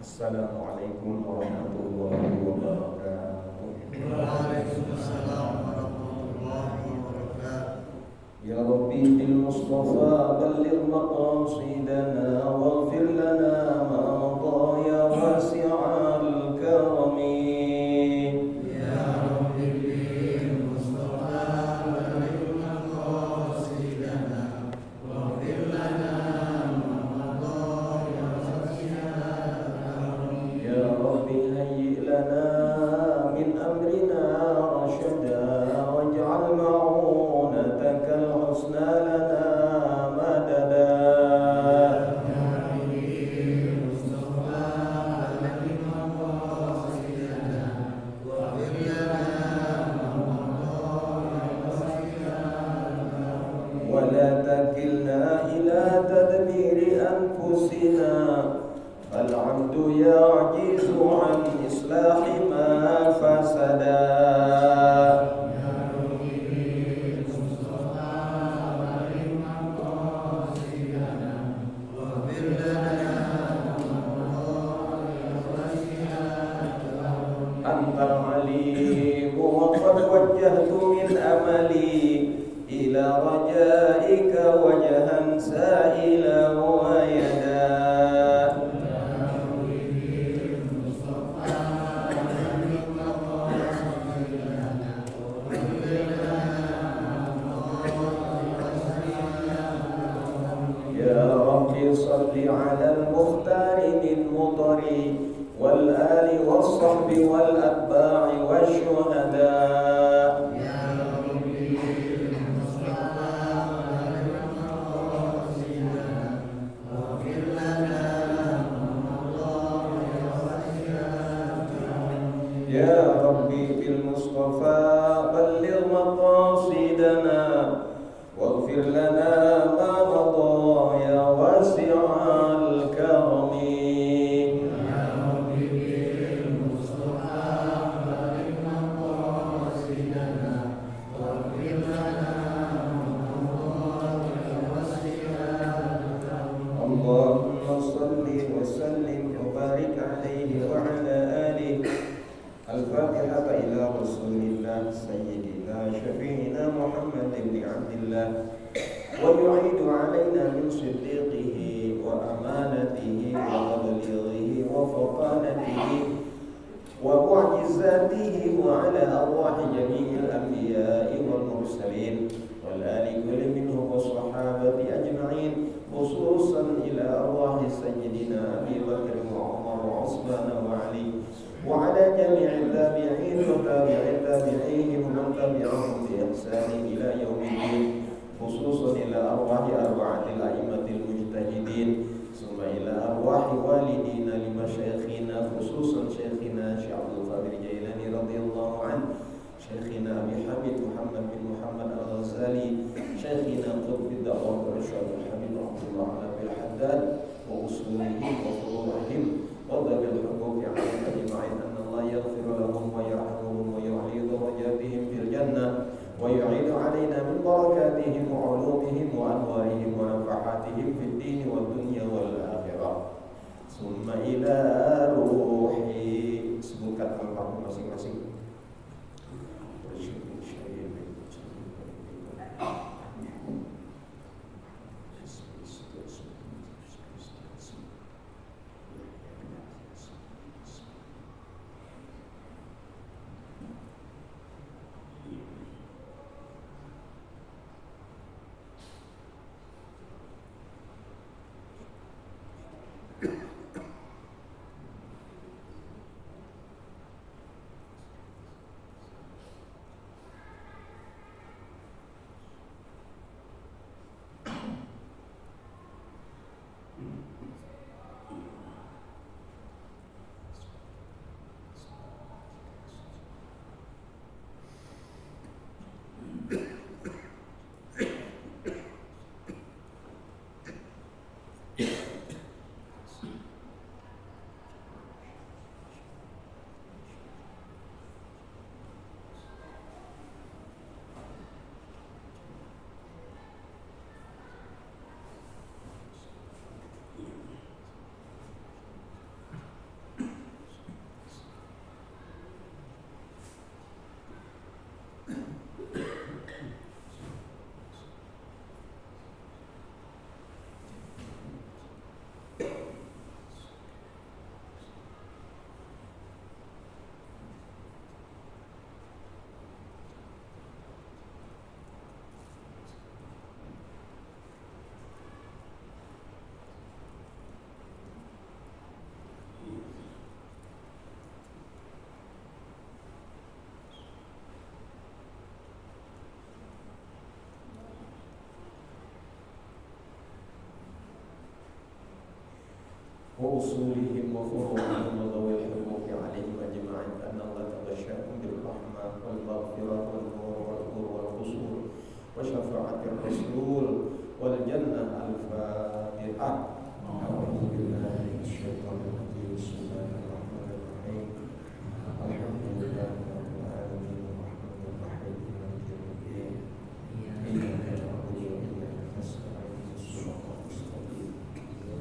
Assalamualaikum warahmatullahi wabarakatuh. Waalaikumsalam warahmatullahi wabarakatuh. Ya Rabbi bil Mustafa balligh maqasidana waghfir lana ma madha ya wasi'al karami. Ya Rabbi bil Mustafa balligh maqasidana waghfir lana ma madha ya wasi'al karami. Ya Rabbi hayyi lana min amrina rashada waj'al ma'unataka al-husna lana madada. ولا تكلنا إلى تدبير أنفسنا فالعبد يعجز عن إصلاح ما فسدا. أنت العليم وقد وجهت من أملي إلى رجائك وجها سائلا ويدا. يا رب صل على المختار من مطري والآل والصحب والأتباع والشهداء. يا ربي بالمصطفى بلغ مقاصدنا واغفر لنا ما مضى يا واسع الكرم. اللهم صل وسلم وبارك عليه وعلى آله. الفاتحة إلى رسول الله سيدنا شفيعنا محمد بن عبد الله ويعيد علينا من صديقه وأمانته وتبليغه وفطانته ومعجزاته وعلى أرواح جميع الأنبياء والمرسلين والآل كل منهم والصحابة أجمعين خصوصا إلى أرواح سيدنا أبي بكر وعمر وعثمان وعلي وعلى جميع التابعين وتابع تابعيهم ومن تبعهم بإحسان إلى يوم الدين خصوصا إلى أرواح أربعة الأئمة المجتهدين ثم إلى أرواح والدينا لمشايخنا خصوصا شيخنا شيخ عبد القادر الجيلاني رضي الله عنه، شيخنا أبي حميد محمد بن محمد الغزالي، شيخنا قطب الدعوة والإرشاد الحبيب عبد الله بن الحداد وأصولهم وفروعهم وذوي الحقوق عليهم أجمعين أن الله يغفر لهم ويرحمهم ويعلي درجاتهم في الجنة ويعيد علينا من بركاتهم وعلومهم وأنوارهم ونفحاتهم في الدين والدنيا والآخرة. ثم إلى روحي sebutkan almarhum masing-masing. وأصولهم وفروعهم وذوي الحقوق عليهم أجمعين أن الله تغشاهم بالرحمة والمغفرة والنور والنور والقصور وشفاعة الرسول والجنة. الفاتحة. أعوذ بالله من الشيطان الرجيم. بسم الله الرحمن الرحيم. الحمد لله رب العالمين الرحمن الرحيم مالك يوم الدين. إياك نعبد وإياك نستعين صراط المستقيم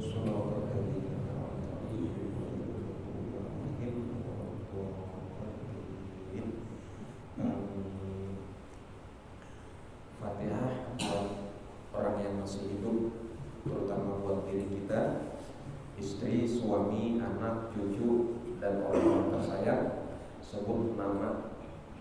صراط الذين أنعمت عليهم غير المغضوب عليهم ولا الضالين. آمين. Fatihah buat orang yang masih hidup, terutama buat diri kita, istri, suami, anak, cucu, dan orang-orang tersayang. Sebut nama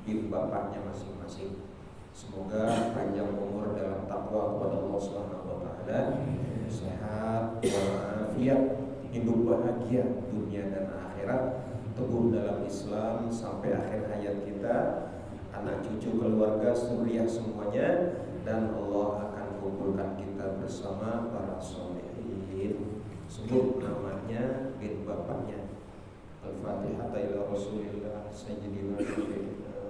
bin bapaknya masing-masing. Semoga panjang umur dalam takwa kepada Allah Subhanahu wa taala, sehat walafiat, hidup bahagia dunia dan akhirat, teguh dalam Islam sampai akhir hayat kita, anak cucu keluarga suriah semuanya, dan Allah akan kumpulkan kita bersama para sholihin. Sebut namanya bin bapaknya. Al-Fatihah ila Rasulillah Sayyidina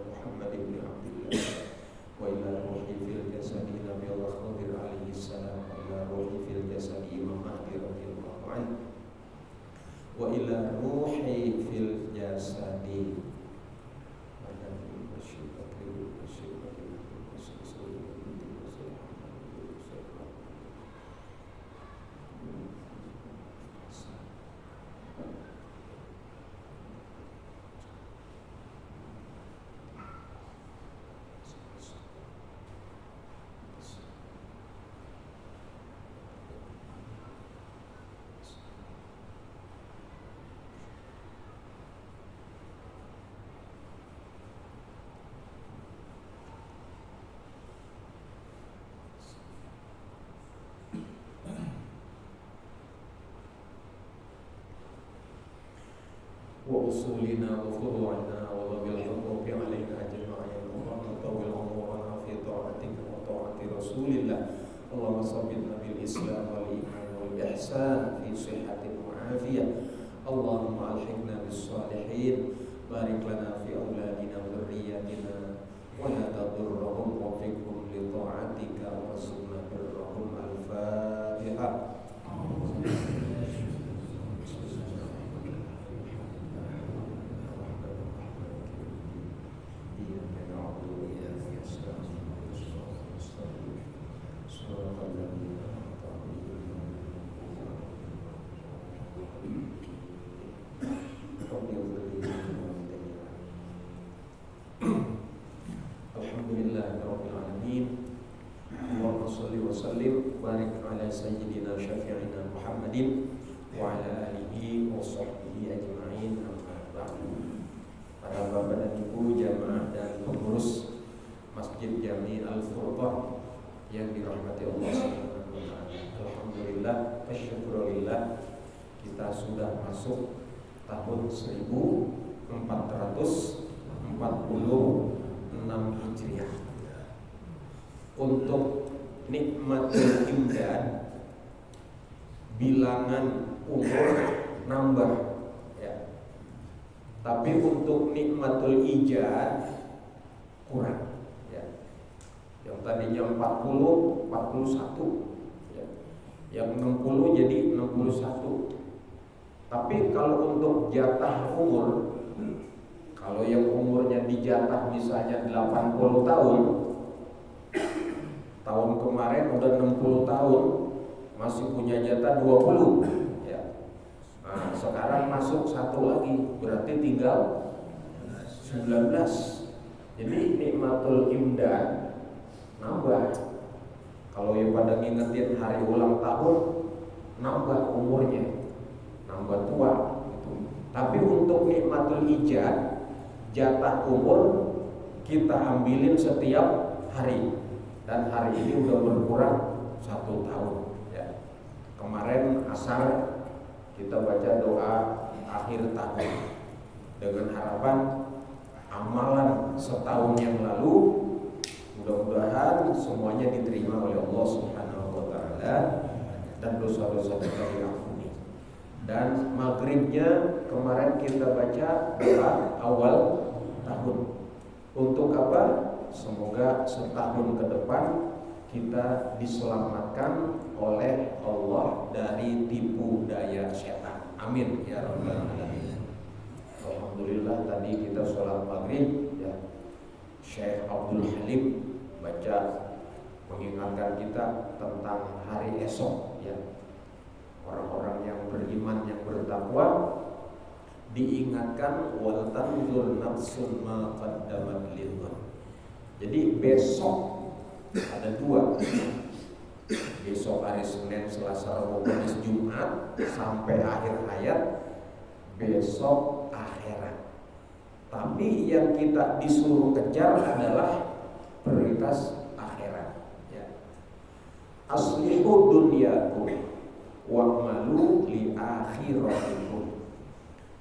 Muhammad ibn Abdullah wa ila ruhi fil jasadi Nabi Allah Khadir alaihi salam wa ila ruhi fil jasadi Imam Mahdi radhiyallahu anhu wa ila ruhi fil jasadi وأصولنا وفروعنا وذوي الحقوق علينا أجمعين. اللهم طول عمرنا في طاعتك وطاعة رسول الله. اللهم ثبتنا بالإسلام والإيمان والإحسان في صحة وعافية. اللهم ألحقنا بالصالحين. بارك لنا في أولادنا وذرياتنا ولا تضرهم وفقهم لطاعتك وارزقنا برهم. الفاتحة. Barik ala sayyidina syafi'ina Muhammadin wa ala alihi wa sahbihi ajma'in. Amma ba'du. Para bapak dan ibu jamaah dan pengurus Masjid Jami Al-Furqan yang dirahmati Allah Subhanahu wa taala. Alhamdulillah, asyukurillah, kita sudah masuk tahun 1446 Hijriah. Untuk nikmatul imdad, bilangan umur nambah ya. Tapi untuk nikmatul ijad kurang ya. Yang tadinya 40 41 ya. Yang 60 jadi 61. Tapi kalau untuk jatah umur, kalau yang umurnya dijatah misalnya 80 tahun, tahun kemarin udah 60 tahun, masih punya jatah 20 ya. Nah, sekarang masuk satu lagi, berarti tinggal 19. Jadi nikmatul imdad nambah. Kalau yang pada ngingetin hari ulang tahun, nambah umurnya, nambah tua gitu. Tapi untuk nikmatul ijad, jatah umur kita ambilin setiap hari. Dan hari ini udah berkurang 1 tahun ya. Kemarin asar kita baca doa akhir tahun dengan harapan amalan setahun yang lalu mudah-mudahan semuanya diterima oleh Allah Subhanahu wa taala dan dosa-dosa kita diampuni. Dan maghribnya kemarin kita baca doa awal tahun. Untuk apa? Semoga setahun ke depan kita diselamatkan oleh Allah dari tipu daya setan. Amin ya rabbal alamin. Alhamdulillah tadi kita sholat maghrib ya. Syekh Abdul Halim baca mengingatkan kita tentang hari esok ya. Orang-orang yang beriman yang bertakwa diingatkan wal tanzur nafsun ma qaddamat lighad. Jadi besok ada dua. Besok hari Senin, Selasa, Rabu, Kamis, Jumat sampai akhir hayat. Besok akhirat. Tapi yang kita disuruh kejar adalah prioritas akhirat ya. Aslihu dunyakum wa'malu li akhiratikum.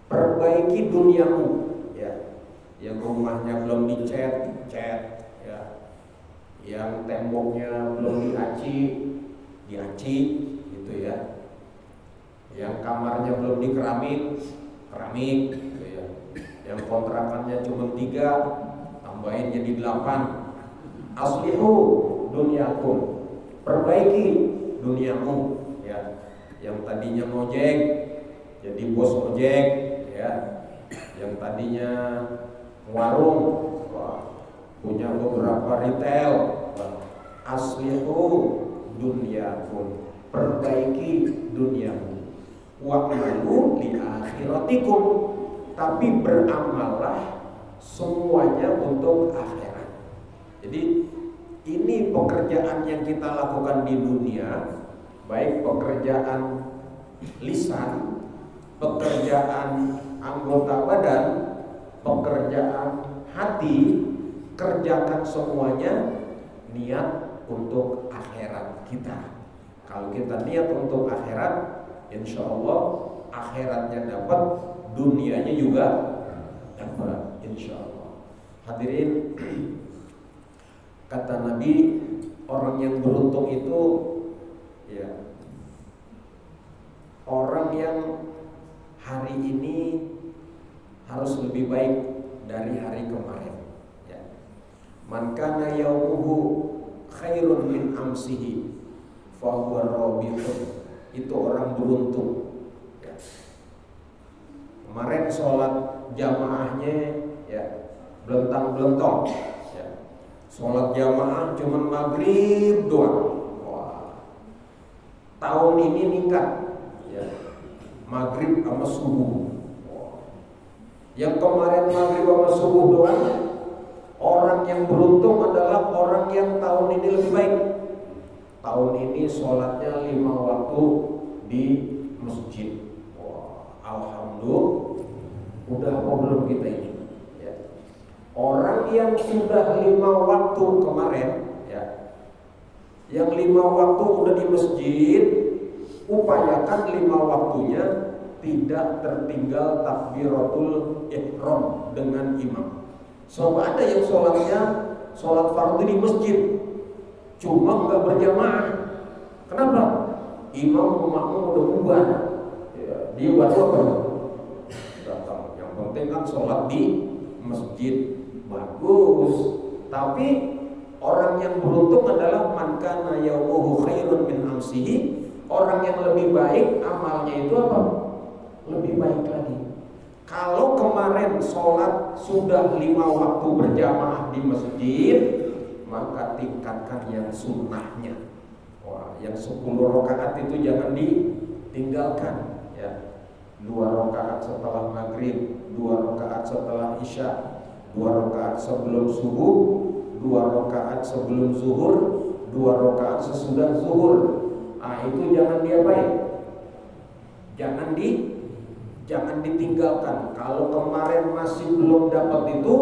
Perbaiki duniamu ya. Yang rumahnya belum dicat ya. Yang temboknya belum diaci gitu ya. Yang kamarnya belum dikeramik gitu ya. Yang kontrakannya cuma 3 tambahin jadi 8. Aslihu dunyakum. Perbaiki duniamu ya. Yang tadinya ngojek jadi bos ojek ya. Yang tadinya warung punya beberapa retail. Aslihu dunyakum. Perbaiki duniamu. Wa'malu li akhiratikum. Tapi beramallah semuanya untuk akhirat. Jadi ini pekerjaan yang kita lakukan di dunia, baik pekerjaan lisan, pekerjaan anggota badan, pekerjaan hati, kerjakan semuanya niat untuk akhirat kita. Kalau kita niat untuk akhirat, insya Allah akhiratnya dapat, dunianya juga dapat, insya Allah. Hadirin, kata Nabi, orang yang beruntung itu ya orang yang hari ini harus lebih baik dari hari kemarin ya. Man kana yaumuhu khairun min amsihi fahuwa rabihun. Itu orang beruntung ya. Kemarin sholat jamaahnya ya belentang-belentong ya. Sholat jamaah cuman maghrib doang. Wah. Tahun ini meningkat ya. Maghrib sama subuh. Wah. Yang kemarin maghrib sama subuh doang, orang yang beruntung adalah orang yang tahun ini lebih baik. Tahun ini sholatnya 5 waktu di masjid. Wah, alhamdulillah. Udah apa belum kita ini? Ya. Orang yang sudah 5 waktu kemarin, ya, yang 5 waktu udah di masjid, upayakan 5 waktunya tidak tertinggal takbiratul ihram dengan imam. So ada yang sholat fardu di masjid, cuma nggak berjamaah. Kenapa? Imam makmum udah bubar, ya, dia baru apa? Datang. Yang penting kan sholat di masjid, bagus. Tapi orang yang beruntung adalah man kana yaumuhu khairun min amsihi. Orang yang lebih baik amalnya itu apa? Lebih baik lagi. Kalau kemarin sholat sudah 5 waktu berjamaah di masjid, maka tingkatkan yang sunnahnya. Wah, yang 10 rakaat itu jangan ditinggalkan ya. 2 rakaat setelah maghrib, 2 rakaat setelah isya, 2 rakaat sebelum subuh, 2 rakaat sebelum zuhur, 2 rakaat sesudah zuhur. Ah, itu jangan diapain? Jangan ditinggalkan. Kalau kemarin masih belum dapat itu,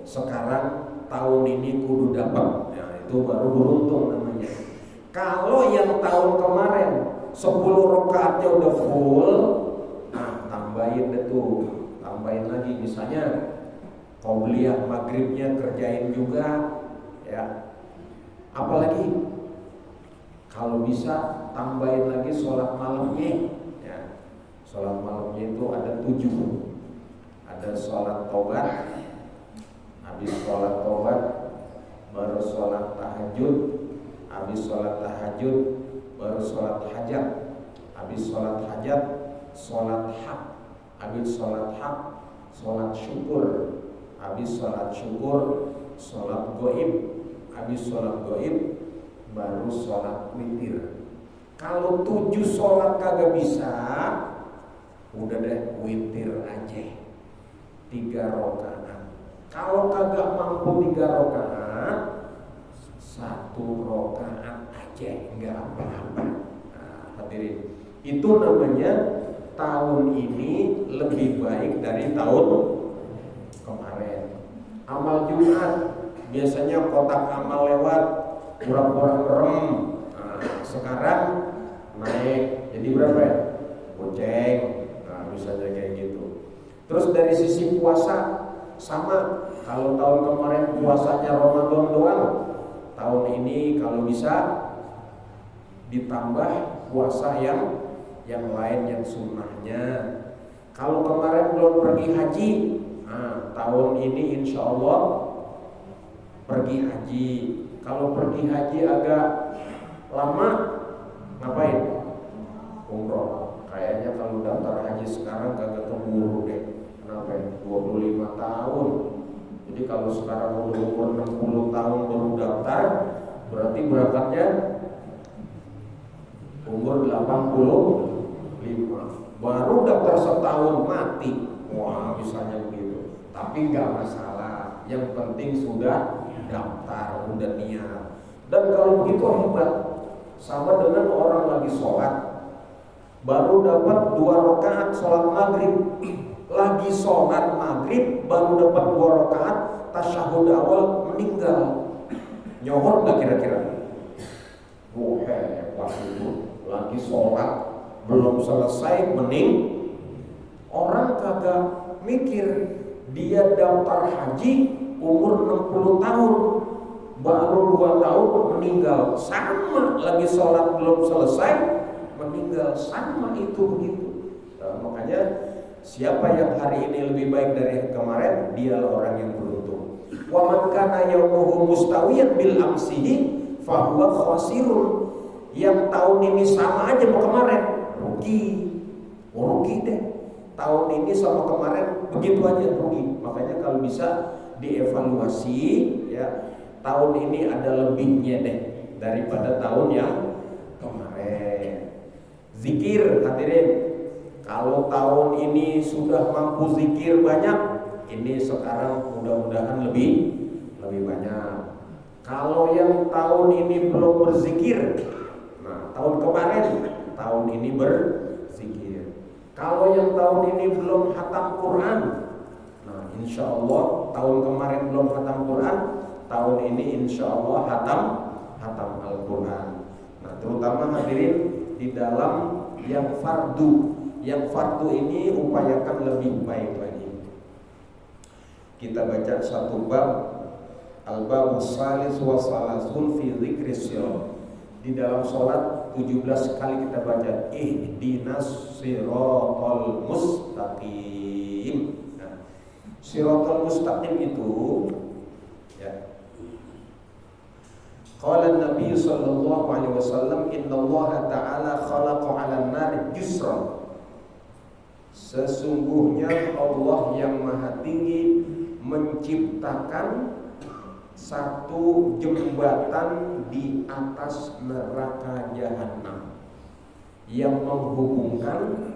sekarang tahun ini kudu dapat. Ya, itu baru beruntung namanya. Kalau yang tahun kemarin 10 rakaatnya udah full, nah tambahin deh tuh, tambahin lagi. Misalnya qobliyah maghribnya kerjain juga, ya. Apalagi kalau bisa tambahin lagi sholat malamnya, ya. Sholat malamnya itu ada 7. Ada sholat tobat, habis sholat tobat baru sholat tahajud, habis sholat tahajud baru sholat hajat, habis sholat hajat sholat hak, habis sholat hak sholat syukur, habis sholat syukur sholat goib, habis sholat goib baru sholat witir. Kalau 7 sholat kagak bisa, udah deh witir aja 3 rakaat. Kalau kagak mampu 3 rakaat, 1 rakaat aja, enggak apa-apa. Nah, hadirin, itu namanya tahun ini lebih baik dari tahun kemarin. Amal Jumat biasanya kotak amal lewat, pura-pura merem. Nah, sekarang naik jadi berapa ya? Goceng. Nah, misalnya kayak gitu. Terus dari sisi puasa sama, kalau tahun kemarin puasanya Ramadan doang, tahun ini kalau bisa ditambah puasa yang lain yang sunnahnya. Kalau kemarin belum pergi haji, nah, tahun ini insya Allah pergi haji. Kalau pergi haji agak lama, ngapain? Umroh. Kayaknya kalau daftar haji sekarang kagak keburu deh. Kenapa ya? 25 tahun. Jadi kalau sekarang udah umur 60 tahun baru daftar, berarti berangkatnya umur 85. Baru daftar setahun mati. Wah, misalnya begitu. Tapi nggak masalah. Yang penting sudah daftar, udah niat. Dan kalau begitu hebat. Sama dengan orang lagi sholat, baru dapat 2 rakaat sholat maghrib. Lagi sholat maghrib baru dapat 2 rakaat tasyahud awal, meninggal. Nyohor nggak kira-kira? Wah, hebat itu. Lagi sholat belum selesai mening. Orang kagak mikir dia daftar haji umur 60 tahun, baru 2 tahun meninggal. Sama, lagi sholat belum selesai meninggal. Sama itu begitu. Nah, makanya siapa yang hari ini lebih baik dari kemarin, dialah orang yang beruntung. Wa man kana yaumuhu mustawiyan bil amsihi fa huwa khasirun. Yang tahun ini sama aja sama kemarin, rugi. Rugi deh. Tahun ini sama kemarin begitu aja, rugi. Makanya kalau bisa dievaluasi ya, tahun ini ada lebihnya deh daripada tahun yang kemarin. Zikir, hadirin. Kalau tahun ini sudah mampu zikir banyak, ini sekarang mudah-mudahan lebih banyak. Kalau yang tahun ini belum berzikir, nah tahun kemarin, tahun ini berzikir. Kalau yang tahun ini belum khatam Quran, nah insya Allah tahun kemarin belum khatam Quran, tahun ini insya Allah khatam Al-Quran. Nah terutama hadirin di dalam yang fardu. Yang fardu ini upayakan lebih baik lagi. Kita baca satu bab, al-babus salis wa salasun fi dzikri sirat. Di dalam sholat 17 kali kita baca ihdinas siratal mustaqim. Nah, siratal mustaqim itu ya. Qala Nabi sallallahu alaihi wasallam, innallaha ta'ala khalaqa 'alan nar jusran. Sesungguhnya Allah yang Maha Tinggi menciptakan satu jembatan di atas neraka jahanam yang menghubungkan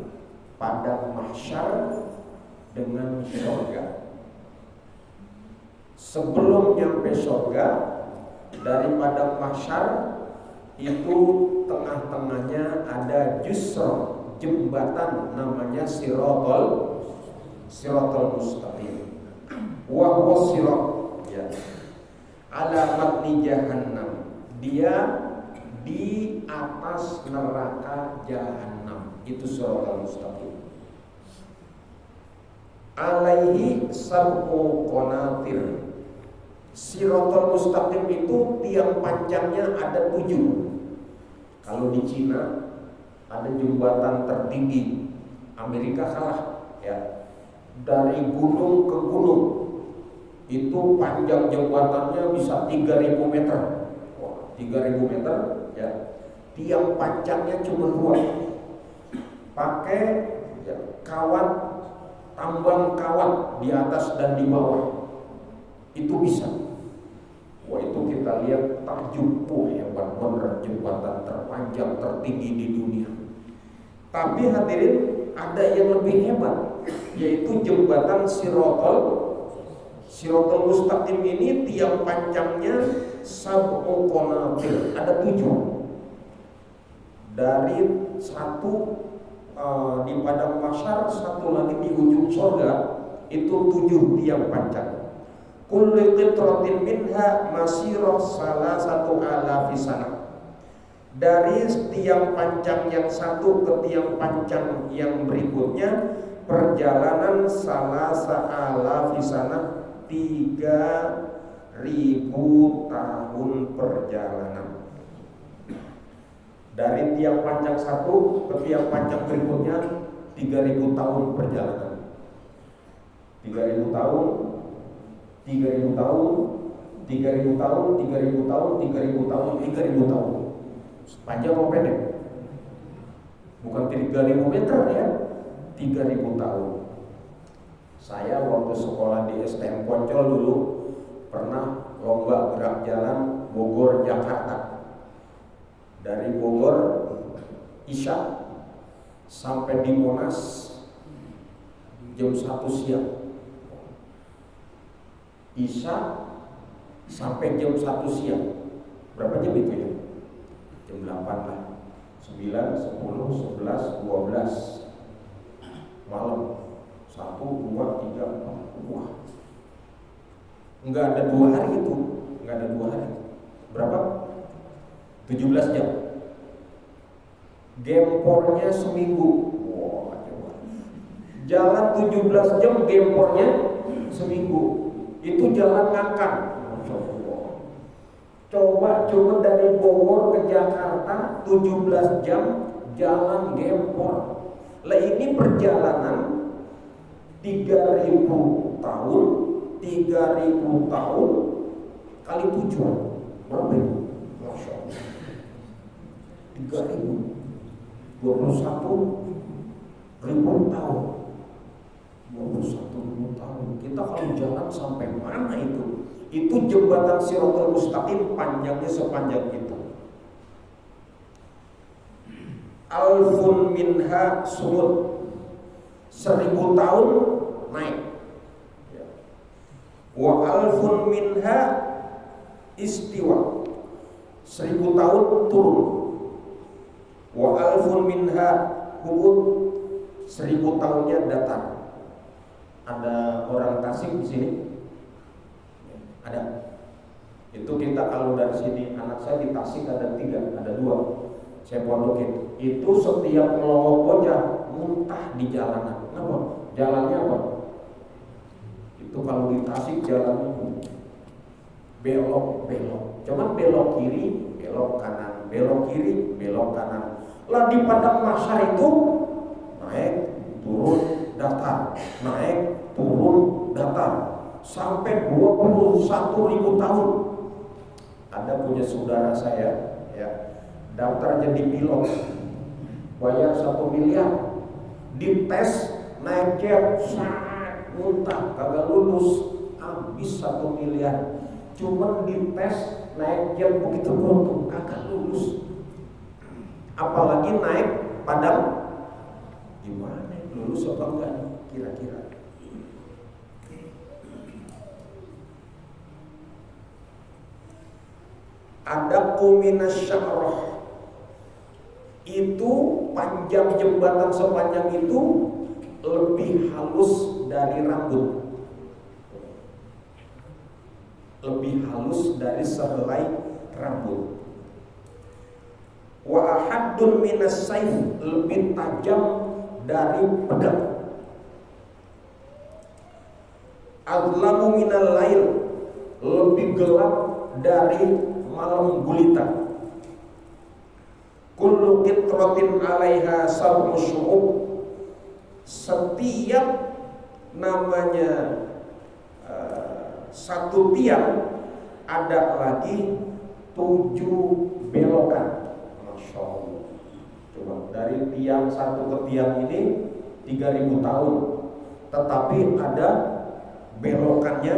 padang mahsyar dengan surga. Sebelum nyampe surga, dari padang mahsyar itu tengah-tengahnya ada jusra, jembatan namanya siratal mustaqim. Wa huwa sirat ya. Ala matni jahannam. Dia di atas neraka jahanam. Itu siratal mustaqim. Alaihi sab'u qanatir. Siratal mustaqim itu tiang panjangnya ada 7. Kalau di Cina ada jembatan tertinggi Amerika kalah ya. Dari gunung ke gunung itu panjang jembatannya bisa 3.000 meter. Wah, 3.000 meter ya. Tiang pancangnya cuma 2. Pakai ya, kawat, tambang kawat di atas dan di bawah. Itu bisa. Wah, itu kita lihat takjub, hebat bener, jembatan terpanjang tertinggi di dunia. Tapi hadirin, ada yang lebih hebat, yaitu jembatan Sirotol Mustaqim ini tiang panjangnya sab'u qanatir, ada 7. Dari satu di padang mahsyar, satu lagi di ujung surga, itu 7 tiang panjang. Kulli qitratin minha masirah salasatu alafi sanah. Dari tiang panjang yang satu ke tiang panjang yang berikutnya perjalanan salasa alafi sanah, 3.000 tahun perjalanan. Dari tiang panjang satu ke tiang panjang berikutnya 3.000 tahun perjalanan. 3.000 tahun, 3.000 tahun, 3.000 tahun, 3.000 tahun, 3.000 tahun, 3.000 tahun. Panjang atau pendek? Bukan 3.000 meter ya, 3.000 tahun. Saya waktu sekolah di STM Poncol dulu pernah lomba gerak jalan Bogor Jakarta. Dari Bogor Isya sampai di Monas jam 1 siang. Isya sampai jam 1 siang. Berapa jam itu ya? Jam 8 lah. 9, 10, 11, 12 malam. 1, 2, 3, 4. Wah. Enggak ada 2 hari itu. Enggak ada 2 hari. Berapa? 17 jam. Gempornya seminggu. Wah, coba. Jalan 17 jam, gempornya seminggu. Itu jalan ngangkat. Coba cuma dari Bogor ke Jakarta 17 jam jalan gempor. Lah ini perjalanan 3.000 tahun, 3.000 tahun kali 7. Berapa itu? Masya Allah. 3.000, 21.000 tahun. 21.000 tahun. Kita kalau jalan sampai mana itu? Itu jembatan Sirotol Mustaqim panjangnya sepanjang itu. Alfun minha sumud, 1.000 tahun naik. Wa alfun minha istiwa, 1.000 tahun turun. Wa alfun minha hubud, 1.000 tahunnya datar. Ada orang Tasik di sini? Ada. Itu kita kalau dari sini, anak saya di Tasik ada 3, ada 2. Saya pondokin. Itu setiap melongo bocah muntah di jalanan. Kenapa? Jalannya apa? Itu kalau di Tasik jalannya belok. Cuman belok kiri, belok kanan, belok kiri, belok kanan. Lah di padang mahsyar itu naik, turun, datar, naik, turun, datar. Sampai 21.000 tahun. Ada punya saudara saya ya, daftar jadi pilot, bayar 1 miliar, dites naik jet, muntah, kagak lulus, habis 1 miliar. Cuman dites naik jet begitu beruntung, kagak lulus. Apalagi naik padang, gimana lulus apa enggak nih kira-kira? Ada kuminas sya'rah, itu panjang jembatan sepanjang itu lebih halus dari rambut, lebih halus dari sehelai rambut. Wa ahaddun minas sayf, lebih tajam dari pedang. Adlamu minal lail, lebih gelap dari malam gulita. Kullu qitratin 'alaiha sab'u syu'ub, Setiap namanya satu tiang ada lagi 7 belokan. Masya Allah. Coba dari tiang satu ke tiang ini 3000 tahun, tetapi ada belokannya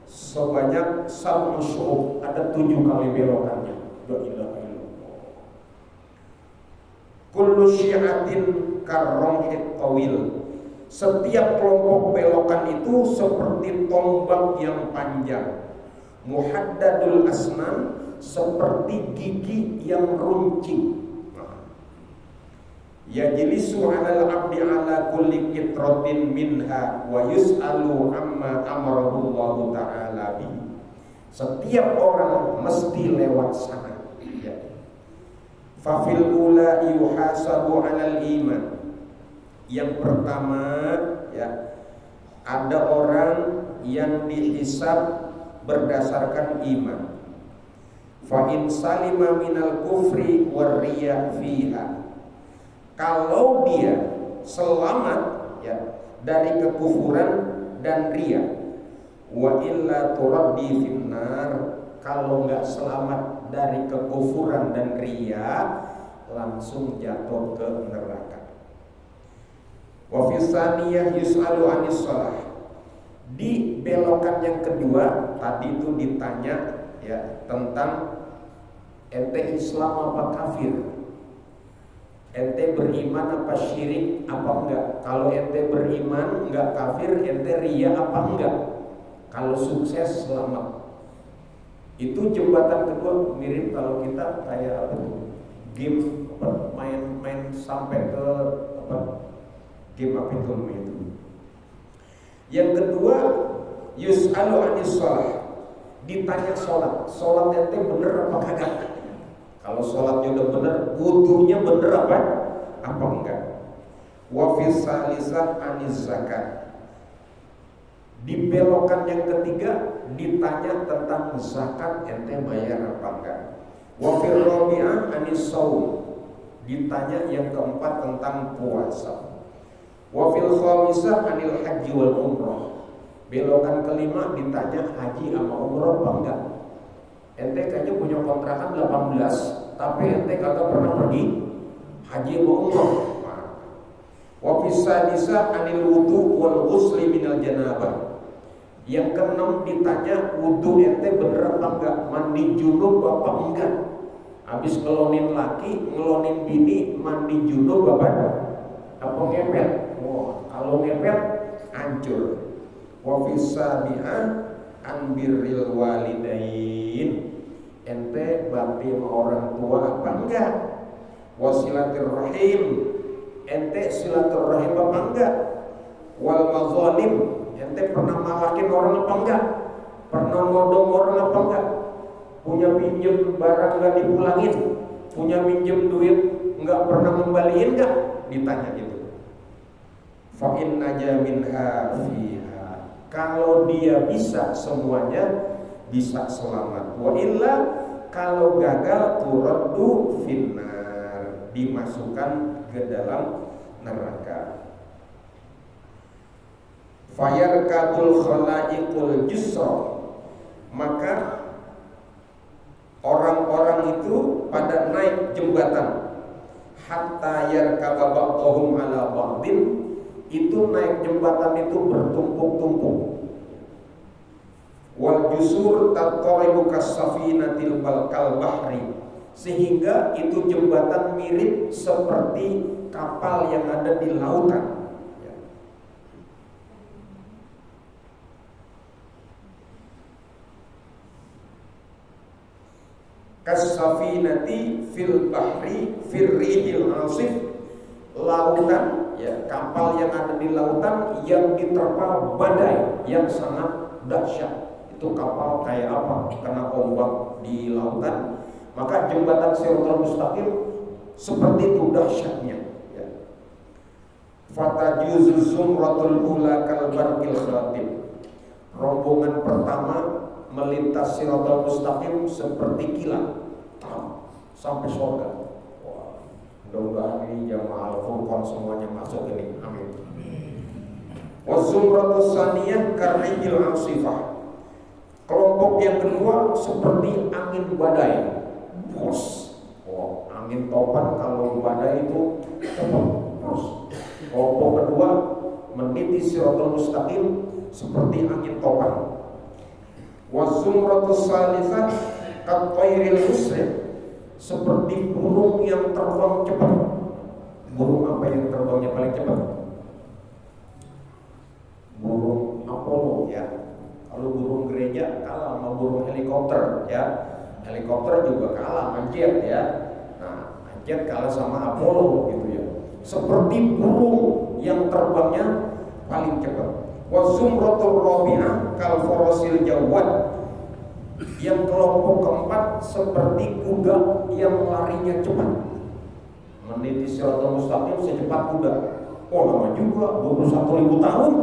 sebanyak 7 syu'ub, ada 7 kali belokannya. La ilaha illallah. Kullu syi'atin karromhit tawil. Setiap kelompok belokan itu seperti tombak yang panjang. Muhaddadul asnan, seperti gigi yang runcing. Yajlisu 'alal 'abdi 'ala kulli qitratin minha wa yus'alu amma amarahu Allah ta'ala bi. Setiap orang mesti lewat sana. Ya. Fa fil ula yuhasabu 'alal iman. Yang pertama, ya, ada orang yang dihisab berdasarkan iman. Fa in salima minal kufri war riya fiha. Kalau dia selamat, ya, dari kekufuran dan riya, wa illa turaddi finnar. Kalau enggak selamat dari kekufuran dan riya, langsung jatuh ke neraka. Wa fi tsaniyah yus'alu 'anis shalah. Di belokan yang kedua tadi itu ditanya, ya, tentang ente Islam apa kafir, ente beriman apa syirik apa enggak. Kalau ente beriman enggak kafir, ente riya apa enggak. Kalau sukses selamat. Itu jembatan kedua. Mirip kalau kita kayak apa tuh, game apa, main sampai ke apa, game apa itu. Yang kedua, yus'alu 'anis shalah. Ditanya sholat. Sholat ente bener apa kagak? Kalau sholatnya udah bener, wudunya bener apa enggak? Wa fi salisah 'anis zakat. Di belokan yang ketiga ditanya tentang zakat, ente bayar apa enggak? Wa fi rabi'ah 'anis shaum. Ditanya yang keempat tentang puasa. Wa fil khamisah 'anil haji wal umrah. Belokan kelima ditanya haji sama umrah apa enggak. Ente kayaknya punya kontrakan 18, tapi ente kagak pernah pergi haji sama umrah. Wa fis sadisah 'anil wudu wal ghusli minal janabah. Yang keenam ditanya wudu ente bener apa enggak, mandi junub apa enggak. Habis ngelonin laki, ngelonin bini, mandi junub apa ngepet. Wah, kalau ngepet hancur. Wa fis sabi'ah an birril walidain. Ente bakti sama orang tua apa enggak? Wa silaturrahim. Ente silaturrahim apa enggak? Wal mazalim. Ente pernah malakin orang apa enggak? Pernah nodong orang apa enggak? Punya pinjem barang enggak dipulangin? Punya pinjem duit enggak pernah ngembaliin enggak? Ditanya gitu. Fa inna minha fiha. Kalau dia bisa semuanya, bisa selamat. Wa illa, kalau gagal turaddu finnar, dimasukkan ke dalam neraka. Fayarkabul khalaiqul jusra. Maka orang-orang itu pada naik jembatan. Hatta yarkaba ba'dhum ala ba'din. Itu naik jembatan itu bertumpuk-tumpuk. Wal jusur tattaribu kasafinatil balkal bahri. Sehingga itu jembatan mirip seperti kapal yang ada di lautan. Kasafinati fil bahri firrihil asif. Lautan, ya, kapal yang ada di lautan yang diterpa badai yang sangat dahsyat. Itu kapal kayak apa? Kena ombak di lautan. Maka jembatan Shiratal Mustaqim seperti itu dahsyatnya, ya. Fatajuzu zumratul ula kal barqil khatib. Rombongan pertama melintas Shiratal Mustaqim seperti kilat sampai surga. Wah, Mudah-mudahan ini jamaah Al-Furqan semuanya masuk ini. Amin. Wazumratus saniyah karrijil asifah. Kelompok yang kedua seperti angin badai. Bos. Oh, angin topan kalau badai itu cepat. Bos. Kelompok kedua meniti siratal mustaqim seperti angin topan. Wazumratus salisah katwairil muslim, seperti burung yang terbang cepat. Burung apa yang terbangnya paling cepat? Burung Apollo ya. Kalau burung gereja kalah sama burung helikopter ya. Helikopter juga kalah sama jet ya. Nah, jet kalah sama Apollo gitu ya. Seperti burung yang terbangnya paling cepat. Wa zumratul rabi'ah kal farasil jawad. Yang kelompok keempat seperti kuda yang larinya cepat. Meniti siratal mustaqim secepat kuda. Oh, lama juga 21.000 tahun.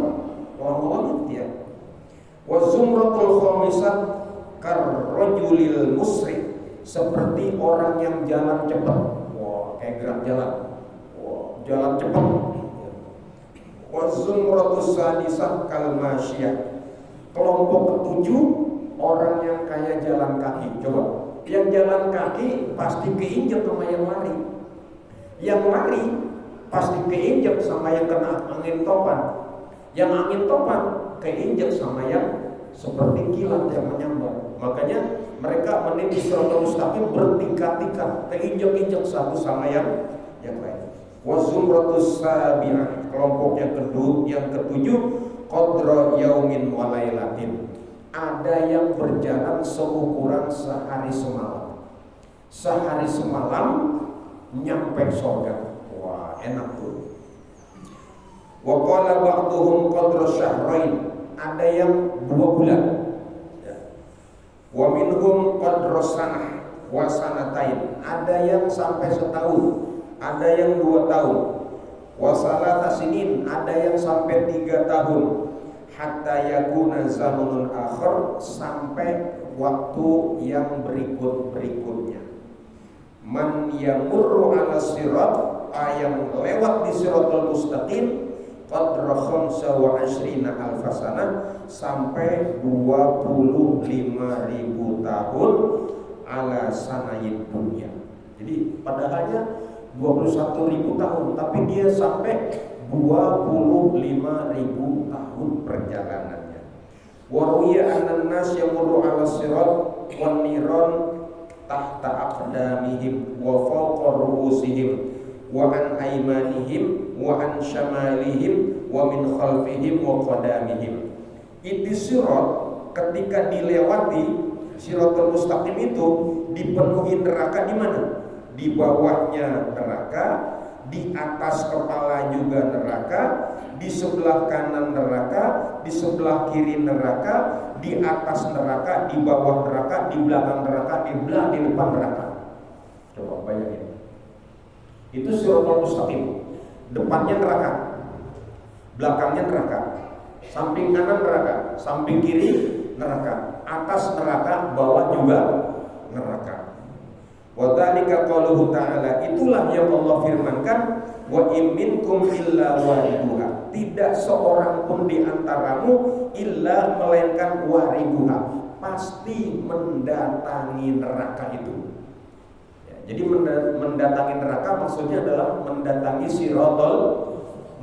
Lama banget ya. Wa zumratul khamisah karrajulil musri, seperti orang yang jalan cepat. Wah, kayak gerak jalan. Wah, jalan cepat. Wa zumratus sadisah kal masyiyah. Kelompok ketujuh orang yang kayak jalan kaki. Coba, yang jalan kaki pasti keinjek sama yang lari. Yang lari pasti keinjek sama yang kena angin topan. Yang angin topan keinjek sama yang seperti kilat yang menyambar. Makanya mereka meniti siratal mustaqim bertingkat-tingkat, keinjek-injek satu sama yang lain. Wa zumratus sabi'ah, kelompok yang ketujuh qadra yaumin wa lailatin. Ada yang berjalan seukuran sehari semalam. Sehari semalam nyampe surga. Wah, enak tuh. Wa qala ba'dhum qadra syahrain. Ada yang 2 bulan. Ya. Wa minhum qadra sanah wa sanatain. Ada yang sampai setahun. Ada yang 2 tahun. Wa salata sinin. Ada yang sampai 3 tahun. Hatta yakuna zamanun akhir, sampai waktu yang berikutnya. Man yamurru ala sirat, yang lewat di siratal mustaqim qadra 25 alfasana, sampai 25.000 tahun ala sanayid dunia. Jadi padahalnya 21.000 tahun, tapi dia sampai 25.000 tahun perjalanannya. Wa ruya annan nas yamurru ala sirat wan niran tahta aqdamihim wa fawqa ru'usihim wa an aymanihim wa an syamalihim wa min khalfihim wa qadamihim. Itu sirat ketika dilewati, siratal mustaqim itu dipenuhi neraka di mana? Di bawahnya neraka, di atas kepala juga neraka, di sebelah kanan neraka, di sebelah kiri neraka, di atas neraka, di bawah neraka, di belakang neraka, di depan neraka. Coba bayangin. Itu siratal mustaqim. Depannya neraka, belakangnya neraka, samping kanan neraka, samping kiri neraka, atas neraka, bawah juga neraka. Wa dzalika qauluhu ta'ala, itulah yang Allah firmankan, wa in minkum illa wariduha, tidak seorang pun di antaramu illa melainkan wariduha, pasti mendatangi neraka itu. Ya, jadi mendatangi neraka maksudnya adalah mendatangi siratal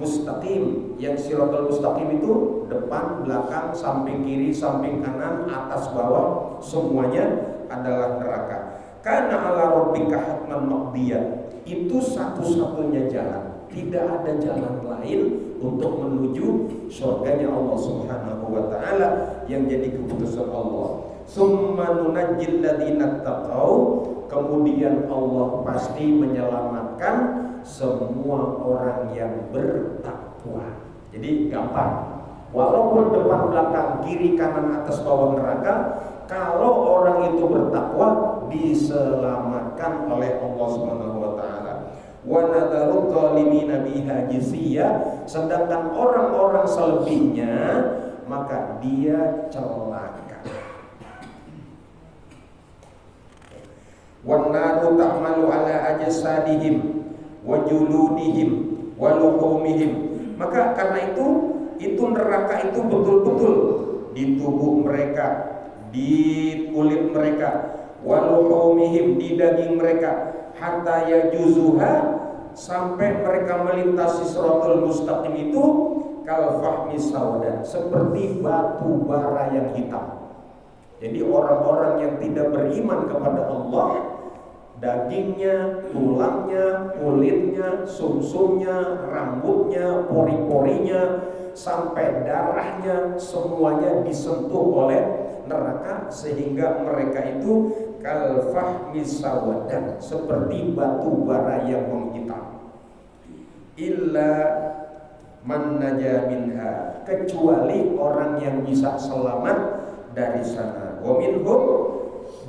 mustaqim. Yang siratal mustaqim itu depan, belakang, samping kiri, samping kanan, atas, bawah, semuanya adalah neraka. Karena ala rabbika hatman maqdiyah, itu satu-satunya jalan, tidak ada jalan lain untuk menuju surganya Allah Subhanahu wa taala yang jadi keputusan Allah. Summa nunajjil ladzina taqau, kemudian Allah pasti menyelamatkan semua orang yang bertakwa. Jadi gampang. Walaupun depan, belakang, kiri, kanan, atas, bawah neraka, kalau orang itu bertakwa diselamatkan oleh Allah Subhanahu wa taala. Wa nadharu dhalimina biha jisiyya, sedangkan orang-orang selebihnya maka dia celaka. Wan naru ta'malu ala ajsadihim wa juludihim wa luhumihim. Maka karena itu neraka itu betul-betul di tubuh mereka, di kulit mereka, wa luhumihim, di daging mereka, hatta yajuzuha, sampai mereka melintasi siratal mustaqim itu kal fahmi sauda, seperti batu bara yang hitam. Jadi orang-orang yang tidak beriman kepada Allah, dagingnya, tulangnya, kulitnya, sumsumnya, rambutnya, pori-porinya, sampai darahnya, semuanya disentuh oleh neraka, sehingga mereka itu kal fahmi sawadan, seperti batu bara yang menghitam. Illa man naja minha, kecuali orang yang bisa selamat dari sana. Wa minhum,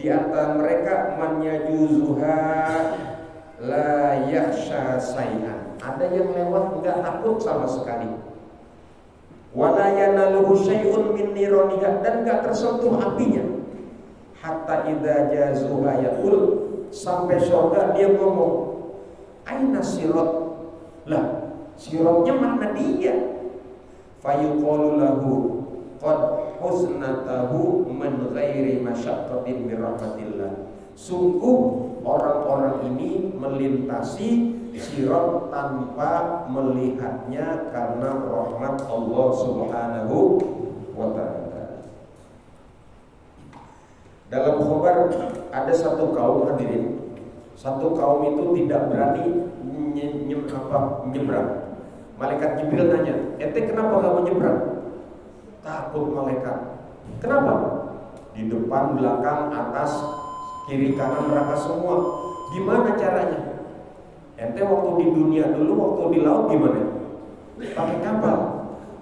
di antara mereka, man yajuzuha la yakhsha say'an, ada yang lewat enggak takut sama sekali. Wala yanaluhu syai'un min niraniha, dan enggak tersentuh apinya. Hatta idza jazuha yaqul, sampai surga dia ngomong, aina sirat, lah siratnya mana dia? Fayuqalu lahu qad husnatahu min ghairi masyaqqatin min rahmatillah. Sungguh orang-orang ini melintasi sirat tanpa melihatnya karena rahmat Allah Subhanahu wa ta'ala. Dalam khabar ada satu kaum, hadirin, satu kaum itu tidak berani menyeberang. Malaikat Jibril nanya, ente kenapa gak menyeberang? Takut malaikat. Kenapa? Di depan, belakang, atas, kiri, kanan neraka semua. Gimana caranya? Ente waktu di dunia dulu, waktu di laut gimana? Pakai kapal.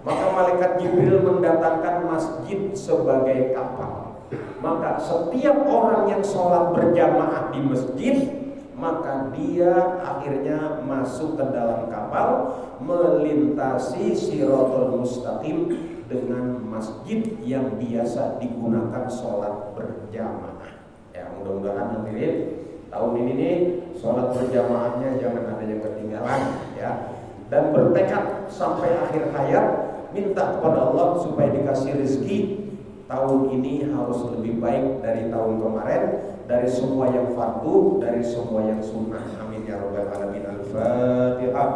Maka malaikat Jibril mendatangkan masjid sebagai kapal. Maka setiap orang yang sholat berjamaah di masjid, maka dia akhirnya masuk ke dalam kapal, melintasi Shiratal Mustaqim dengan masjid yang biasa digunakan sholat berjamaah. Ya, mudah-mudahan hadirin tahun ini nih sholat berjamaahnya jangan ada yang ketinggalan, ya. Dan bertekad sampai akhir hayat, minta kepada Allah supaya dikasih rezeki tahun ini harus lebih baik dari tahun kemarin, dari semua yang fardu, dari semua yang sunnah. Amin ya rabbal alamin. Al-Fatihah.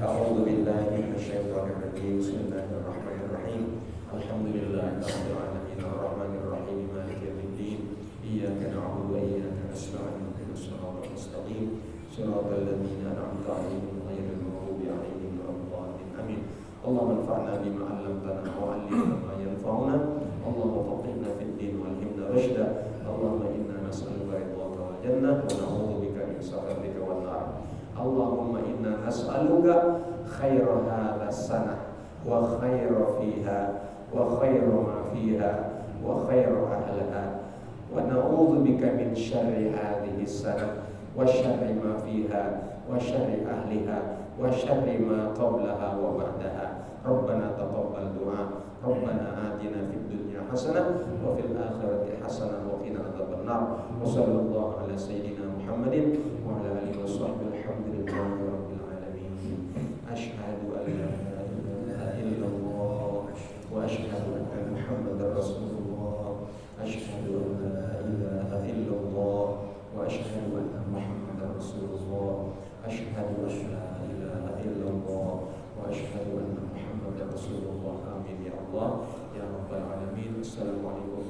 A'udzu billahi minasyaitonir rajim. Bismillahirrahmanirrahim. Alhamdulillahirabbil alamin arrahmanir rahim maliki yaumiddin. Iyyaka na'budu wa iyyaka nasta'in. Ihdinas siratal mustaqim. Shiratal ladzina an'amta 'alaihim ghairil maghdubi 'alaihim waladdallin. Amin. Allahumma anfa'na bima 'allamtana wa 'allimna ma yanfa'una. Allahumma faqihna fid din walhimna rusyda. Allahumma inna nas'aluka ridhaka wal jannah wa na'udzu bika min sakhatika wan nar. Allahumma inna nas'aluka khaira hadhas sanah wa khaira fiha wa khaira ma fiha wa khaira ahliha wa na'udzu bika min syarri hadhihi sanah wa syarri ma fiha wa syarri ahliha wa syarri ma qablaha wa ba'daha. Rabbana taqabbal du'a. Rabbana atina fid dunya hasanah wa fil akhirati hasanah wa qina adzabannar. Wa sallallahu ala sayyidina Muhammadin wa ala alihi wa sahbihi alhamdulillahi rabbil alamin. Asyhadu an la ilaha illallah wa asyhadu anna Muhammadar Rasulullah. Asyhadu an la ilaha illallah wa asyhadu anna Muhammadar Rasulullah. Asyhadu an la ilaha illallah wa asyhadu anna Muhammadar Rasulullah. Amin ya Allah ya rabbal alamin. Assalamualaikum